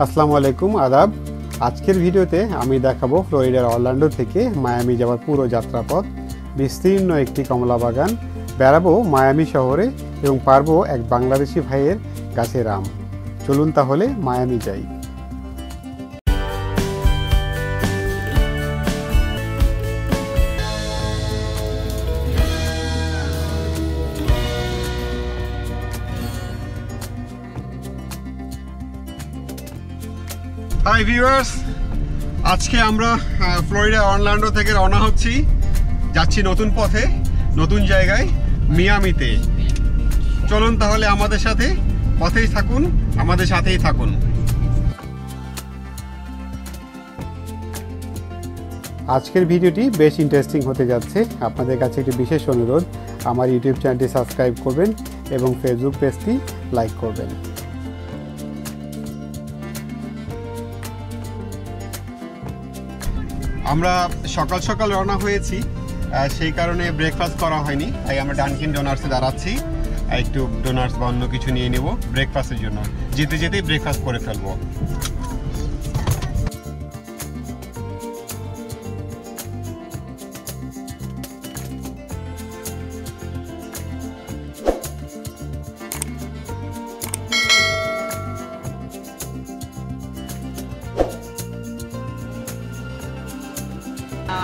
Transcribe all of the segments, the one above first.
আসসালামু আলাইকুম, আদাব। আজকের ভিডিওতে আমি দেখাবো ফ্লোরিডার অরল্যান্ডো থেকে মায়ামি যাওয়ার পুরো যাত্রাপথ, বিস্তীর্ণ একটি কমলা বাগান, বেড়াবো মায়ামি শহরে এবং পারবো এক বাংলাদেশি ভাইয়ের গাছের আম। চলুন তাহলে মায়ামি যাই। হাই ভিউয়ার্স, আজকে আমরা ফ্লোরিডা অরল্যান্ডো থেকে রওনা হচ্ছি, যাচ্ছি নতুন পথে, নতুন জায়গায়, মিয়ামিতে। চলুন তাহলে আমাদের সাথে, পথেই থাকুন, আমাদের সাথেই থাকুন। আজকের ভিডিওটি বেশ ইন্টারেস্টিং হতে যাচ্ছে। আপনাদের কাছে একটি বিশেষ অনুরোধ, আমার ইউটিউব চ্যানেলটি সাবস্ক্রাইব করবেন এবং ফেসবুক পেজটি লাইক করবেন। আমরা সকাল সকাল রওনা হয়েছি, সেই কারণে ব্রেকফাস্ট করা হয়নি, তাই আমরা ডানকিন ডোনার্সে দাঁড়াচ্ছি। একটু ডোনার্স বা অন্য কিছু নিয়ে নেব ব্রেকফাস্টের জন্য, যেতে যেতেই ব্রেকফাস্ট করে ফেলবো।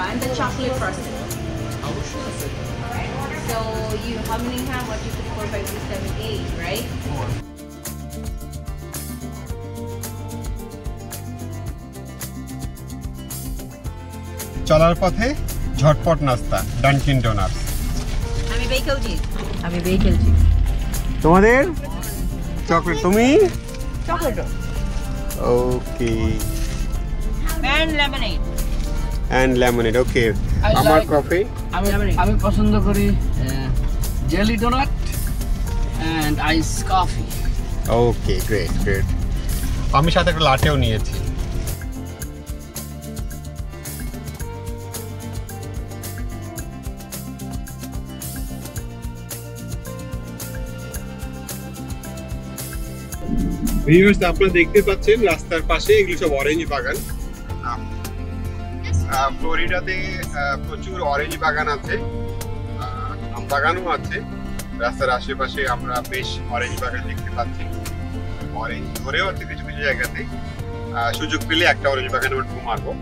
And the chocolate frosting. So you, how many have 1, 2, 3, 4, 5, 6, 7, 8, right? 4. চলার পথে ঝটপট নাস্তা, ডানকিন ডোনার্স। আমি বেকেল চিজ। তোমাদের চকলেট, তুমি chocolate. Okay. And lemonade. And lemonade, okay. আমার কফি। আমি পছন্দ করি jelly donut and ice coffee. Okay, great great. আমি সাথে একটা লাটেও নিয়েছি। ভিউয়ার্স, আপনারা দেখতে পাচ্ছেন রাস্তার পাশে এগুলো সব অরেঞ্জ বাগান। ফ্লোরিডাতে প্রচুর অরেঞ্জ বাগান আছে, আম বাগানও আছে। রাস্তার আশেপাশে আমরা বেশ অরেঞ্জ বাগান দেখতে পাচ্ছি। অরেঞ্জ ধরেও আছে কিছু কিছু জায়গাতে। সুযোগ পেলে একটা অরেঞ্জ বাগানে আমরা ঢু মারবো।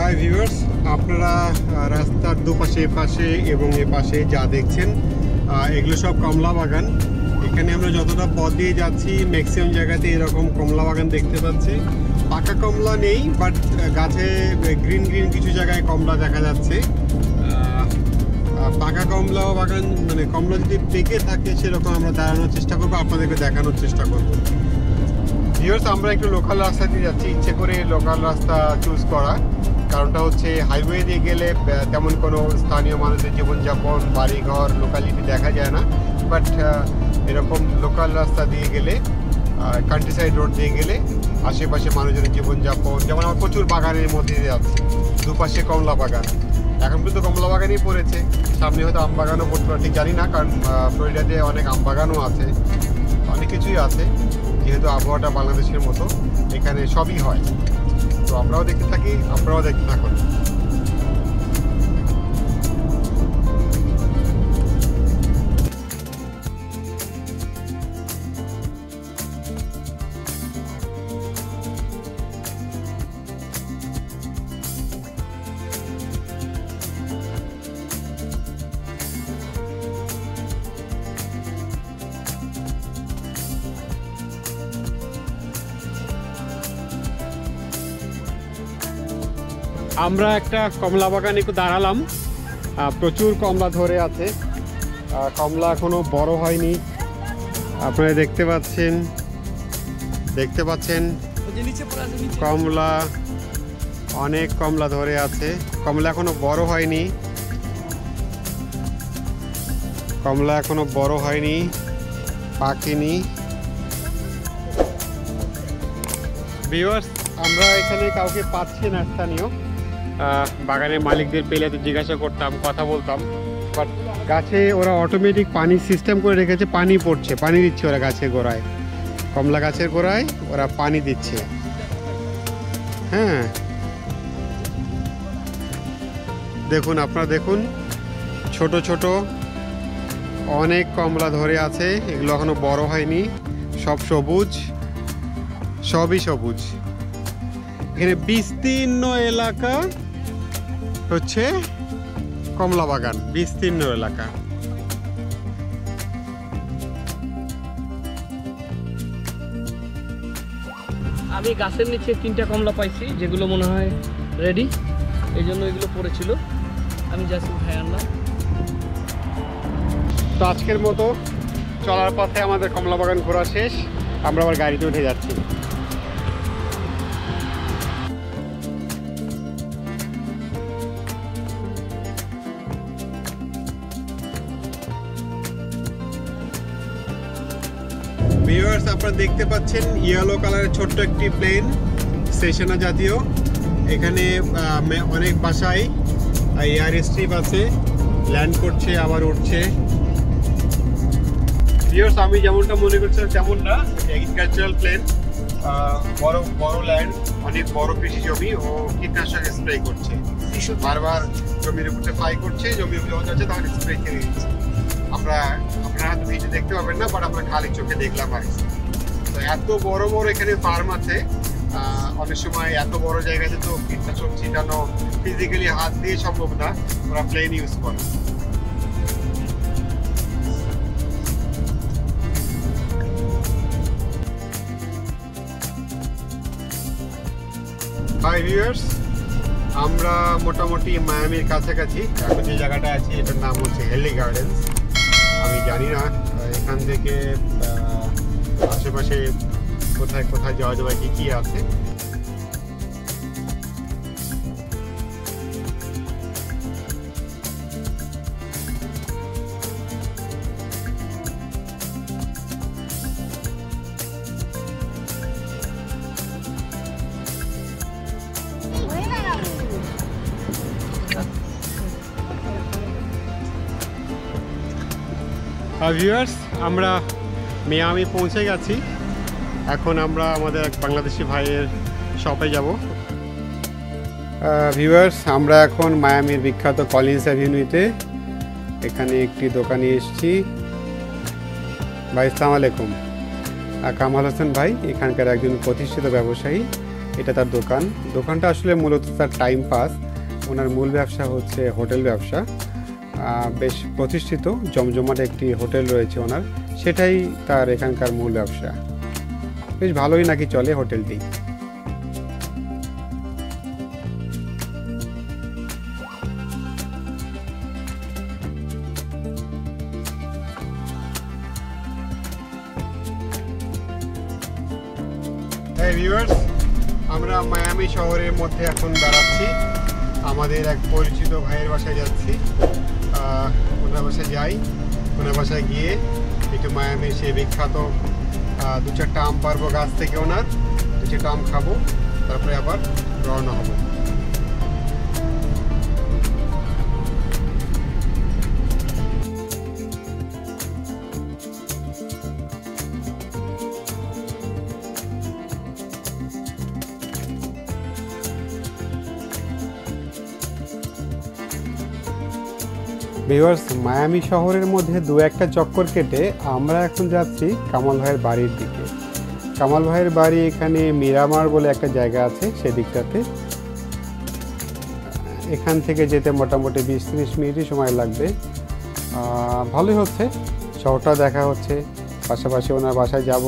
হাই ভিউয়ার্স, আপনারা রাস্তার দুপাশে, পাশে এবং এ পাশে যা দেখছেন এগুলো সব কমলা বাগান। এখানে আমরা যতটা পথ দিয়ে যাচ্ছি ম্যাক্সিমাম জায়গাতে এরকম কমলা বাগান দেখতে পাচ্ছি। পাকা কমলা নেই, বাট গাছে গ্রিন গ্রিন কিছু জায়গায় কমলা দেখা যাচ্ছে। পাকা কমলা বাগান, মানে কমলা যদি পেকে থাকে সেরকম আমরা দাঁড়ানোর চেষ্টা করবো, আপনাদেরকে দেখানোর চেষ্টা করবো। ভিউয়ার্স, আমরা একটু লোকাল রাস্তা দিয়ে যাচ্ছি, ইচ্ছে করে লোকাল রাস্তা চুজ করা। কারণটা হচ্ছে হাইওয়ে দিয়ে গেলে তেমন কোনো স্থানীয় মানুষের জীবনযাপন, বাড়িঘর, লোকালিটি দেখা যায় না। বাট এরকম লোকাল রাস্তা দিয়ে গেলে, কান্ট্রি সাইড রোড দিয়ে গেলে আশেপাশে মানুষজনের জীবনযাপন, যেমন আমার প্রচুর বাগানের মধ্যে দিয়ে যাচ্ছে, দুপাশে কমলা বাগান। এখন কিন্তু কমলা বাগানই পড়েছে, সামনে হয়তো আম বাগানও পড়তে পারে, ঠিক জানি না, কারণ ফ্লোরিডাতে অনেক আম বাগানও আছে, অনেক কিছুই আছে। যেহেতু আবহাওয়াটা বাংলাদেশের মতো, এখানে সবই হয়। তো আমরাও দেখতে থাকি, আপনারাও দেখতে থাকুন। আমরা একটা কমলা বাগানে একটু দাঁড়ালাম, প্রচুর কমলা ধরে আছে। কমলা এখনো বড় হয়নি, আপনারা দেখতে পাচ্ছেন কমলা, অনেক কমলা ধরে আছে। কমলা এখনো বড় হয়নি, কমলা এখনো বড় হয়নি, পাকেনি। ভিউয়ার্স, আমরা এখানে কাউকে পাচ্ছি না স্থানীয়। বাগানের মালিকদের পেলে তো জিজ্ঞাসা করতাম, কথা বলতাম, বাট গাছে ওরা অটোমেটিক পানির সিস্টেম করে রেখেছে, পানি পড়ছে, পানি দিচ্ছে ওরা গাছের গোড়ায়, কমলা গাছের গোড়ায় ওরা পানি দিচ্ছে। হ্যাঁ, দেখুন, আপনারা দেখুন, ছোট ছোট অনেক কমলা ধরে আছে, এগুলো এখনো বড় হয়নি, সব সবুজ, সবই সবুজ। এখানে বিস্তীর্ণ এলাকা হচ্ছে কমলা বাগান, বিস্তীর্ণ এলাকা। আমি গাছের নিচে 3টা কমলা পাইছি, যেগুলো মনে হয় রেডি, এই জন্য এগুলো পড়েছিল, আমি জাস্ট উঠাই আনলাম। তো আজকের মতো চলার পথে আমাদের কমলা বাগান ঘোরা শেষ, আমরা আবার গাড়িতে উঠে যাচ্ছি। ভিউয়ার্স, আপনারা দেখতে পাচ্ছেন ইয়েলো কালারের ছোট্ট একটি প্লেন, সেশনা জাতীয়। এখানে অনেক বাসায় এয়ার স্ট্রিপ আছে, ল্যান্ড করছে আবার উঠছে। ভিউয়ার্স, আমি যেমনটা মনে করছিলাম তেমন না, এগ্রিকালচারাল প্লেন, বড় বড় ল্যান্ড, অনেক বড় কৃষি জমি, ও কীটনাশক স্প্রে করছে, বারবার জমির উপরে ফ্লাই করছে, জমির উপরে যাচ্ছে, তখন স্প্রে খেয়ে দিচ্ছে। আপনারা হয়তো ভিডিও দেখতে পাবেন না, বাট আমরা খালি চোখে দেখলাম আর কি। তো এত বড় বড় এখানে ফার্ম আছে, অনেক সময় এত বড় জায়গাতে তো কীটনাশক ছিটানো ফিজিক্যালি হাত দিয়ে সম্ভব না, ওরা প্লেন ইউজ করে। হাই ভিউয়ার্স, আমরা মোটামুটি মায়ামির কাছাকাছি। এখন যে জায়গাটা আছে এটার নাম হচ্ছে হেলি গার্ডেন্স। আমি জানি না এখান থেকে আশেপাশে কোথায় কোথায় যাওয়া যাবে, কি কি আছে। ভিউয়ার্স, আমরা মিয়ামি পৌঁছে গেছি। এখন আমরা আমাদের এক বাংলাদেশি ভাইয়ের শপে যাব। ভিউয়ার্স, আমরা এখন মায়ামির বিখ্যাত কলিন্স অ্যাভিনিউতে এখানে একটি দোকানে এসেছি। ভাই, আসসালামু আলাইকুম। কামাল হোসেন ভাই এখানকার একজন প্রতিষ্ঠিত ব্যবসায়ী, এটা তার দোকান। দোকানটা আসলে মূলত তার টাইম পাস, ওনার মূল ব্যবসা হচ্ছে হোটেল ব্যবসা। বেশ প্রতিষ্ঠিত জমজমাট একটি হোটেল রয়েছে ওনার, সেটাই তার এখানকার মূল ব্যবসা। বেশ ভালোই নাকি চলে হোটেলটি। ভিউয়ার্স, আমরা মায়ামি শহরের মধ্যে এখন বেড়াচ্ছি, আমাদের এক পরিচিত ভাইয়ের বাসায় যাচ্ছি। ওনার বাসায় যাই, ওনার বাসায় গিয়ে একটু মায়ামির সেই বিখ্যাত 2-4টা আম পারবো গাছ থেকে, ওনার 2-4টা আম খাবো, তারপরে আবার রওনা হবো। ভিউয়ার্স, মায়ামি শহরের মধ্যে 2-1টা চক্কর কেটে আমরা এখন যাচ্ছি কামাল ভাইয়ের বাড়ির দিকে। কামাল ভাইয়ের বাড়ি এখানে মিরামার বলে একটা জায়গা আছে, সেদিকটাতে। এখান থেকে যেতে মোটামুটি 20-30 মিনিটই সময় লাগবে। ভালোই হচ্ছে, শহরটা দেখা হচ্ছে, পাশাপাশি ওনার বাসায় যাব।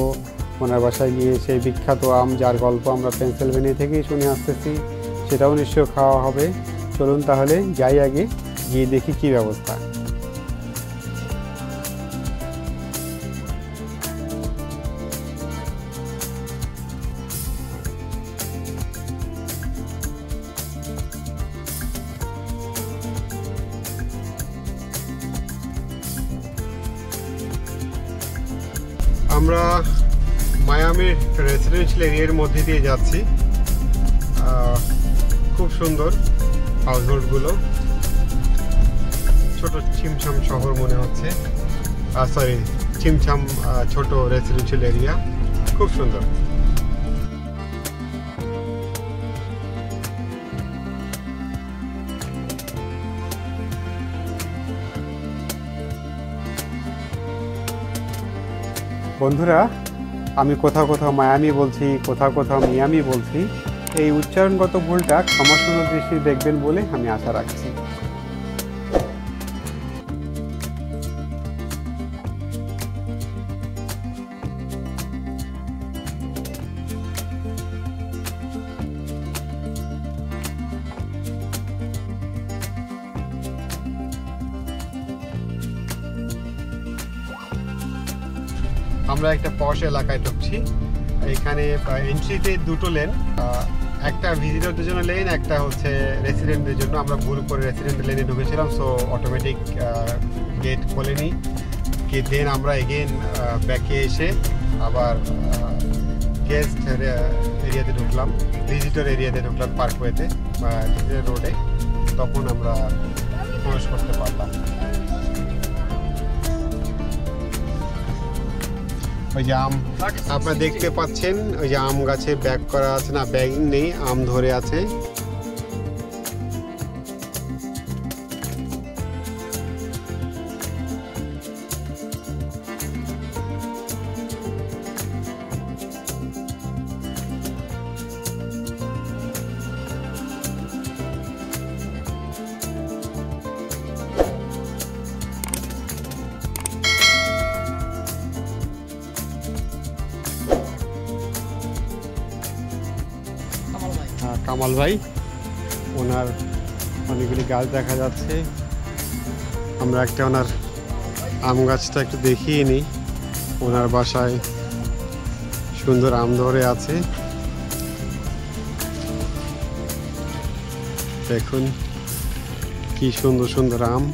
ওনার বাসায় গিয়ে সেই বিখ্যাত আম, যার গল্প আমরা পেনসিলভেনিয়া থেকেই শুনে আসতেছি, সেটাও নিশ্চয় খাওয়া হবে। চলুন তাহলে যাই, আগে গিয়ে দেখি কি ব্যবস্থা। আমরা মায়ামির রেসিডেন্সিয়াল এরিয়ার মধ্যে দিয়ে যাচ্ছি। খুব সুন্দর হাউসবোটগুলো, ছোট ছিমছাম শহর মনে হচ্ছে, সরি ছিমছাম ছোট রেসিডেন্সিয়াল এরিয়া, খুব সুন্দর। বন্ধুরা, আমি কোথাও কোথাও মায়ামি বলছি, কোথাও কোথাও মিয়ামি বলছি। এই উচ্চারণগত ভুলটা ক্ষমাসুন্দর দৃষ্টি দেখবেন বলে আমি আশা রাখছি। আমরা একটা পশ এলাকায় ঢুকছি। এখানে এন্ট্রিতে দুটো লেন, একটা ভিজিটরদের জন্য লেন, একটা হচ্ছে রেসিডেন্টদের জন্য। আমরা ভুল করে রেসিডেন্ট লেনে ঢুকেছিলাম, সো অটোমেটিক গেট খোলেনি। দেন আমরা এগেন ব্যাকে এসে আবার গেস্ট এরিয়াতে ঢুকলাম, ভিজিটর এরিয়াতে ঢুকলাম, পার্কওয়েতে বা রোডে। তখন আমরা প্রবেশ করতে পারলাম। ওই যে আম আপনারা দেখতে পাচ্ছেন, ওই যে আম গাছে ব্যাগ করা আছে, না ব্যাগিং নেই, আম ধরে আছে। কামাল ভাই, ওনার অনেকগুলি গাছ দেখা যাচ্ছে। আমরা একটা ওনার আম গাছটা একটু দেখিয়ে নিই। ওনার বাসায় সুন্দর আম ধরে আছে, দেখুন কি সুন্দর সুন্দর আম।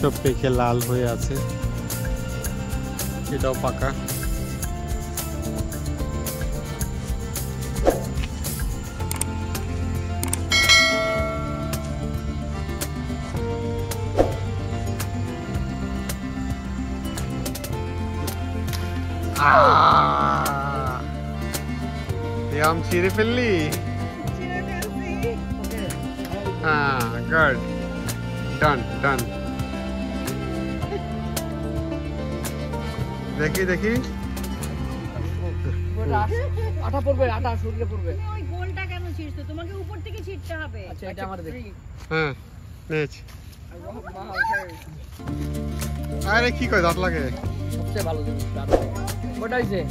সব পেকে লাল হয়ে আছে, এটাও পাকা। এই আম ছিঁড়ে ফেললি? হ্যাঁ, গুড, ডান ডান। দেখি দেখি, আটা পড়বে, আটা শরীরে পড়বে। ওই গোলটা কেন ছিড়ছো? তোমাকে উপর থেকে ছিড়তে হবে। আচ্ছা, এটা আমার দেখি। হ্যাঁ নেচ। আরে কি কয়, দাঁত লাগে। সবচেয়ে ভালো জিনিস দাঁত। কটা হইছে?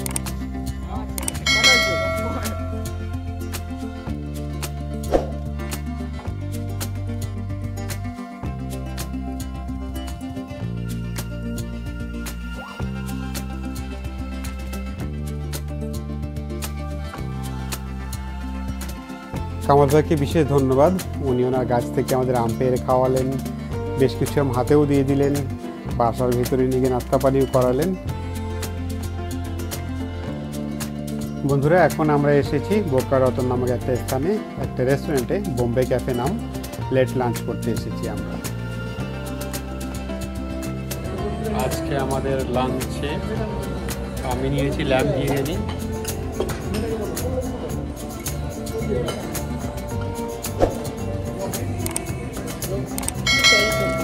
কামাল ভাইকে বিশেষ ধন্যবাদ। উনি ওনার গাছ থেকে আমাদের আম পেড়ে খাওয়ালেন, বেশ কিছু আম হাতেও দিয়ে দিলেন, বাসার ভিতরে নিয়ে গিয়ে নাস্তা পানিও করালেন। বন্ধুরা, এখন আমরা এসেছি বোকা রতন নামক একটা স্থানে, একটা রেস্টুরেন্টে, বোম্বে ক্যাফে নাম। লেট লাঞ্চ করতে এসেছি আমরা। আজকে আমাদের লাঞ্চে আমি নিয়েছি ল্যাম্ব বিরিয়ানি।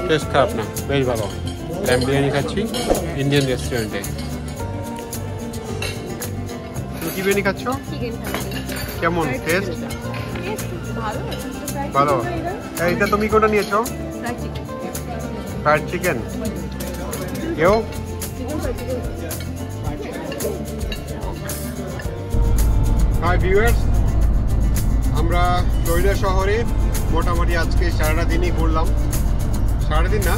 টেস্ট খারাপ না, বেশ ভালো। ল্যাম্ব বিরিয়ানি খাচ্ছি ইন্ডিয়ান রেস্টুরেন্টে। তুমি কি বিরিয়ানি খাচ্ছ? চিকেন থালি। কেমন টেস্ট? ভালো। ভালো। এইটা তুমি কোনটা নিয়েছো? Fried chicken. Fried chicken. কেউ? হাই ভিউয়ার্স, আমরা ফ্লোরিডা শহরে মোটামুটি আজকে সারাটা দিনই ঘুরলাম। সারাটা দিন না,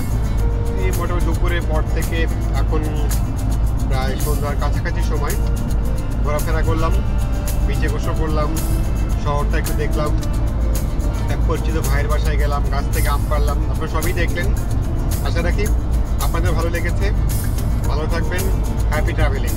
এই মোটামুটি দুপুরের পর থেকে এখন প্রায় সন্ধ্যার কাছাকাছি সময় ঘোরাফেরা করলাম, বিচে গোসল করলাম, শহরটা একটু দেখলাম, এক পরিচিত ভাইয়ের বাসায় গেলাম, গাছ থেকে আম পারলাম। আপনারা সবই দেখলেন। আশা রাখি আপনাদের ভালো লেগেছে। ভালো থাকবেন। Happy travelling.